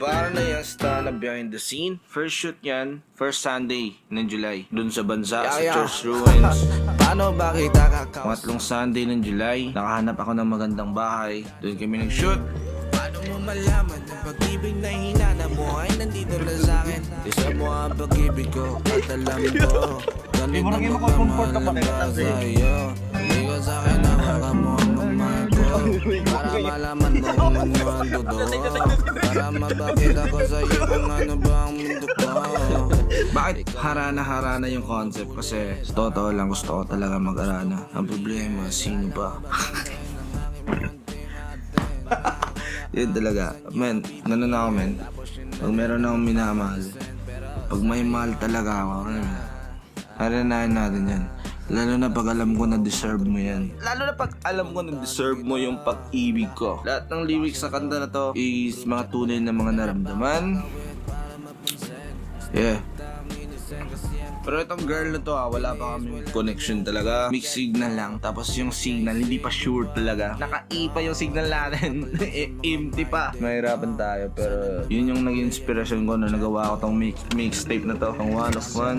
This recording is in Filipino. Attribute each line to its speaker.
Speaker 1: Para na yung stana behind the scene. First shoot yan, first Sunday ng July. Dun sa bansa, sa church ruins.
Speaker 2: Paano ba kita kakawas?
Speaker 1: Pangatlong Sunday ng July, nakahanap ako ng magandang bahay. Doon kami nag-shoot.
Speaker 2: Paano mo malaman ang pag-ibig na hinana mo ay nandito na sa'kin? Isa mo ang pag-ibig ko at alam mo ganun na magmamahal ang ba sa'yo? Hindi ka sa'kin hawakan mo ang mamahal ko para malaman mo kung ano ang totoo, para mabakit ako sa'yo kung ano ba ang mundo ko.
Speaker 1: Bakit harana-harana yung concept? Kasi sa totoo lang gusto ko talaga mag-arana. Ang problema, sino ba? Yun talaga. Men, ganun ako men. Pag meron akong minamahal, pag may mahal talaga ako, haranahin natin yan. Lalo na pag alam ko na deserve mo yan. Lalo na pag alam ko na deserve mo yung pag-ibig ko. Lahat ng lyrics sa kanta na to is mga tunay na mga naramdaman. Yeah. Pero itong girl na to wala pa kami connection talaga. Mixed signal lang. Tapos yung signal, hindi pa sure talaga. Naka-E pa yung signal natin. Empty pa. Mahirapan tayo pero yun yung naging inspirasyon ko na nagawa ko tong mixtape na to. Ang one of one.